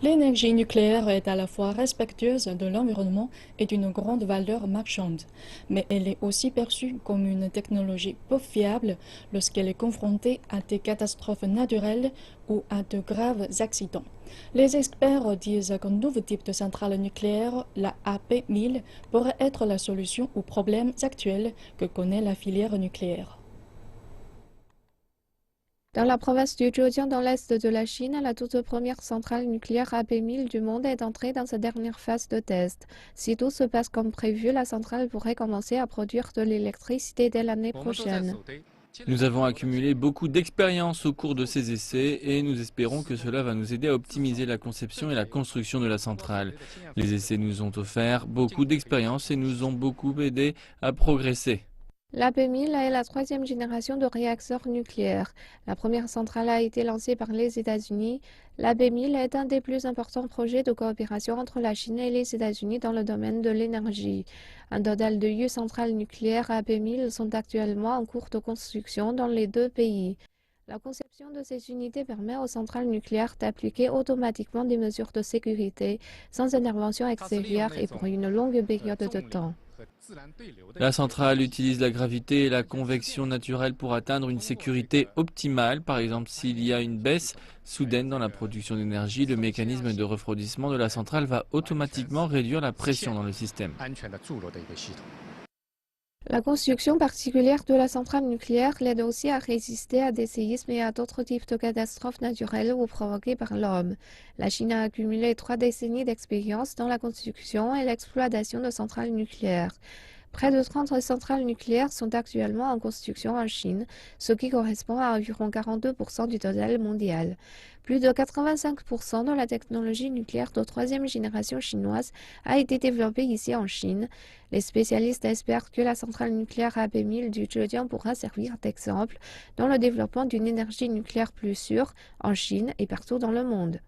L'énergie nucléaire est à la fois respectueuse de l'environnement et d'une grande valeur marchande, mais elle est aussi perçue comme une technologie peu fiable lorsqu'elle est confrontée à des catastrophes naturelles ou à de graves accidents. Les experts disent qu'un nouveau type de centrale nucléaire, la AP1000, pourrait être la solution aux problèmes actuels que connaît la filière nucléaire. Dans la province du Zhejiang, dans l'est de la Chine, la toute première centrale nucléaire AP1000 du monde est entrée dans sa dernière phase de test. Si tout se passe comme prévu, la centrale pourrait commencer à produire de l'électricité dès l'année prochaine. Nous avons accumulé beaucoup d'expérience au cours de ces essais et nous espérons que cela va nous aider à optimiser la conception et la construction de la centrale. Les essais nous ont offert beaucoup d'expérience et nous ont beaucoup aidé à progresser. L'AP1000 est la troisième génération de réacteurs nucléaires. La première centrale a été lancée par les États-Unis. L'AP1000 est un des plus importants projets de coopération entre la Chine et les États-Unis dans le domaine de l'énergie. Un total de 8 centrales nucléaires AP1000 sont actuellement en cours de construction dans les deux pays. La conception de ces unités permet aux centrales nucléaires d'appliquer automatiquement des mesures de sécurité sans intervention extérieure et pour une longue période de temps. La centrale utilise la gravité et la convection naturelle pour atteindre une sécurité optimale. Par exemple, s'il y a une baisse soudaine dans la production d'énergie, le mécanisme de refroidissement de la centrale va automatiquement réduire la pression dans le système. La construction particulière de la centrale nucléaire l'aide aussi à résister à des séismes et à d'autres types de catastrophes naturelles ou provoquées par l'homme. La Chine a accumulé 3 décennies d'expérience dans la construction et l'exploitation de centrales nucléaires. Près de 30 centrales nucléaires sont actuellement en construction en Chine, ce qui correspond à environ 42% du total mondial. Plus de 85% de la technologie nucléaire de troisième génération chinoise a été développée ici en Chine. Les spécialistes espèrent que la centrale nucléaire AP1000 du Zhejiang pourra servir d'exemple dans le développement d'une énergie nucléaire plus sûre en Chine et partout dans le monde.